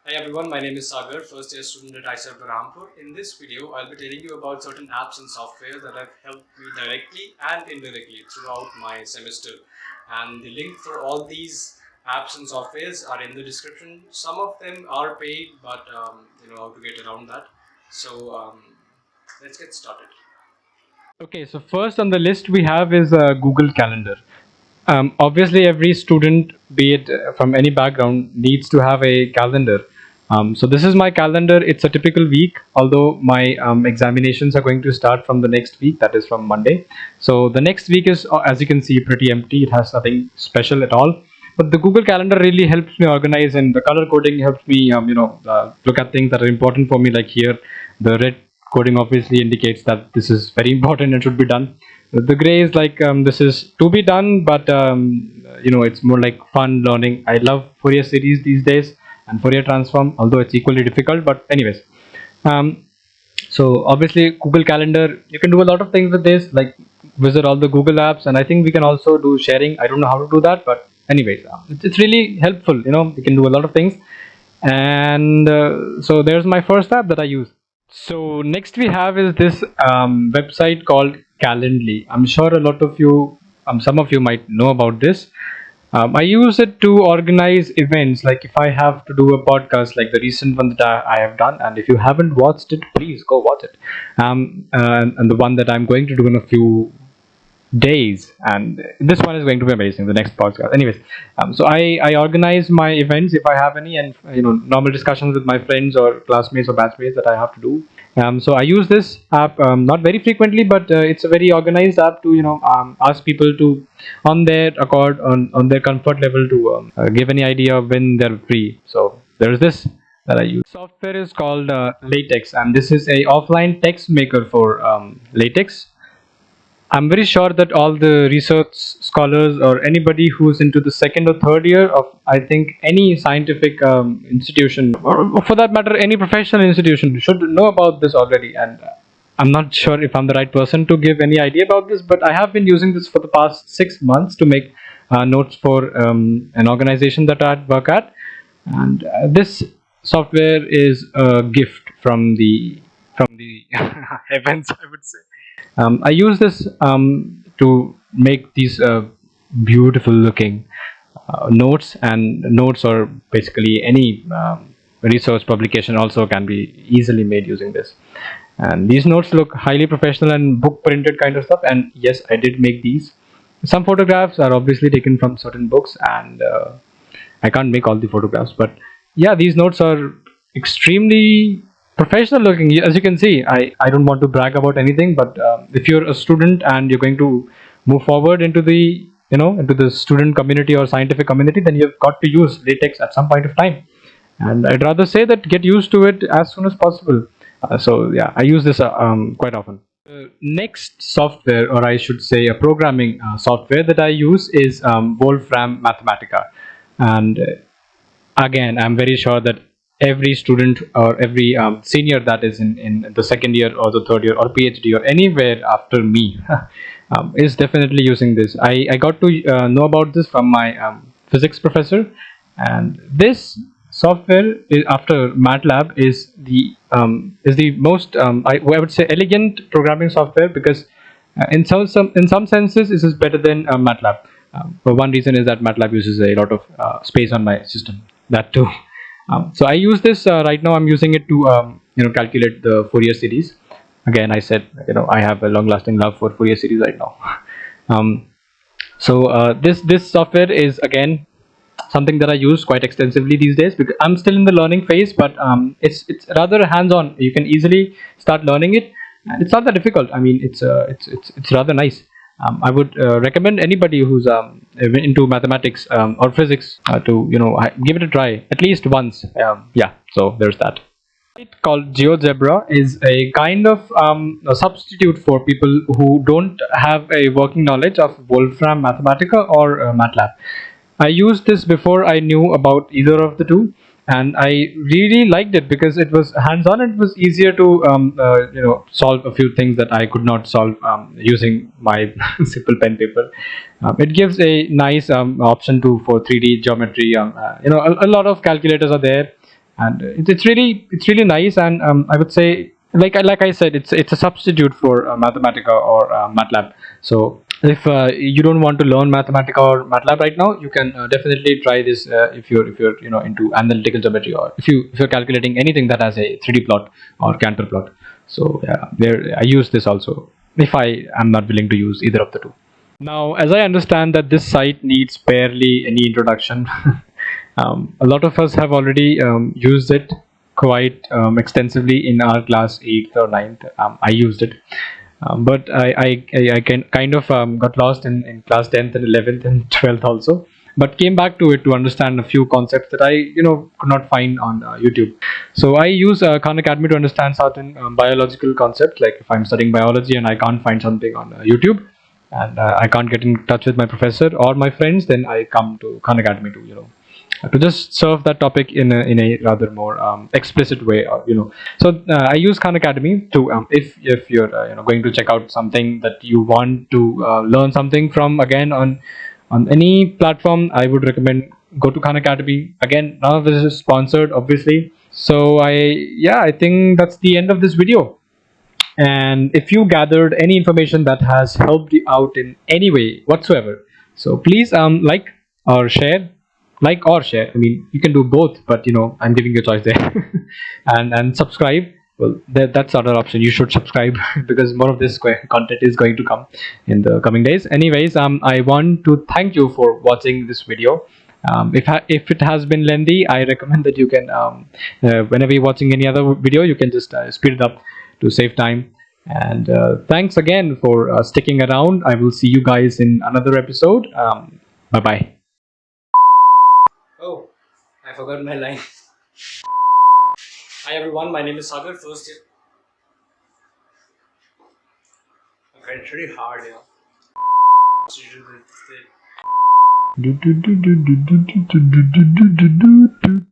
Hi everyone, my name is Sagar, first year student at IISER-Berhampur. In this video, I'll be telling you about certain apps and software that have helped me directly and indirectly throughout my semester. And the link for all these apps and softwares are in the description. Some of them are paid, but you know how to get around that. So let's get started. Okay, so first on the list we have is Google Calendar. Obviously, every student, be it from any background, needs to have a calendar. So this is my calendar. It's a typical week, although my examinations are going to start from the next week, that is from Monday. So the next week is, as you can see, pretty empty. It has nothing special at all. But the Google Calendar really helps me organize, and the color coding helps me, look at things that are important for me. Like here, the red coding obviously indicates that this is very important and should be done. The gray is like this is to be done, but it's more like fun learning. I love Fourier series these days and Fourier transform, although it's equally difficult. But anyways, um, so obviously Google Calendar, you can do a lot of things with this, like visit all the Google apps, and I think we can also do sharing. I don't know how to do that, but anyways, it's really helpful. You can do a lot of things, and so there's my first app that I use. So next we have is this website called Calendly. I'm sure a lot of you, some of you might know about this. I use it to organize events. Like if I have to do a podcast, like the recent one that I have done, and if you haven't watched it, please go watch it. And the one that I'm going to do in a few days, and this one is going to be amazing, the next podcast. Anyways, so I organize my events if I have any, and normal discussions with my friends or classmates or batchmates that I have to do. So I use this app not very frequently, but it's a very organized app to ask people to, on their accord, on their comfort level, to give any idea of when they're free. So there's this that I use. Software is called Latex, and this is a offline text maker for Latex. I'm very sure that all the research scholars or anybody who's into the second or third year of, I think, any scientific institution, or for that matter, any professional institution, should know about this already. And I'm not sure if I'm the right person to give any idea about this, but I have been using this for the past 6 months to make notes for an organization that I work at. And this software is a gift from the heavens, I would say. I use this to make these beautiful looking notes, and notes, or basically any research publication also can be easily made using this. And these notes look highly professional and book printed kind of stuff. And yes, I did make these. Some photographs are obviously taken from certain books, and I can't make all the photographs, but yeah, these notes are extremely professional looking. As you can see, I don't want to brag about anything, but if you're a student and you're going to move forward into the into the student community or scientific community, then you've got to use latex at some point of time. And I'd rather say that get used to it as soon as possible. So yeah, I use this quite often. The next software, or I should say a programming software that I use, is Wolfram Mathematica. And again, I'm very sure that every student or every senior that is in the second year or the third year or PhD or anywhere after me is definitely using this. I got to know about this from my physics professor, and this software is, after MATLAB, is the most I would say elegant programming software, because in some senses this is better than MATLAB. For one reason is that MATLAB uses a lot of space on my system. That too. So I use this right now. I'm using it to calculate the Fourier series. Again, I said I have a long-lasting love for Fourier series right now. um, this software is again something that I use quite extensively these days, because I'm still in the learning phase, but it's rather hands-on. You can easily start learning it, and it's not that difficult. I mean, it's rather nice. I would recommend anybody who's into mathematics or physics to give it a try at least once. Yeah, so there's that. It called Geodebra is a kind of a substitute for people who don't have a working knowledge of Wolfram Mathematica or MATLAB. I used this before I knew about either of the two, and I really liked it because it was hands-on. It was easier to solve a few things that I could not solve using my simple pen paper. It gives a nice option to for 3D geometry. A lot of calculators are there, and it's really nice. And I would say, like I said, it's a substitute for Mathematica or MATLAB. So if you don't want to learn Mathematica or MATLAB right now, you can definitely try this if you're into analytical geometry, or if you're calculating anything that has a 3D plot or Cantor plot. So yeah, there I use this also if I am not willing to use either of the two. Now, as I understand that this site needs barely any introduction, a lot of us have already used it quite extensively in our class 8th or ninth. I used it, but I can kind of got lost in class 10th and 11th and 12th also. But came back to it to understand a few concepts that I could not find on YouTube. So I use Khan Academy to understand certain biological concepts. Like if I'm studying biology and I can't find something on YouTube, and I can't get in touch with my professor or my friends, then I come to Khan Academy to just serve that topic in a rather more explicit way, or so I use Khan Academy to if you're going to check out something that you want to learn something from, again, on any platform, I would recommend go to Khan Academy. Again, none of this is sponsored, obviously. So I think that's the end of this video. And if you gathered any information that has helped you out in any way whatsoever, so please like or share. I mean, you can do both, but I'm giving you a choice there. And subscribe. Well, that's another option. You should subscribe because more of this content is going to come in the coming days. Anyways, I want to thank you for watching this video. If it has been lengthy, I recommend that you can, whenever you're watching any other video, you can just speed it up to save time. And thanks again for sticking around. I will see you guys in another episode. Bye bye. Oh, I forgot my line. Hi everyone, my name is Sagar, first year. Okay, it's really hard, Do, do, do, do, do, do, do, do, do, do, do, do.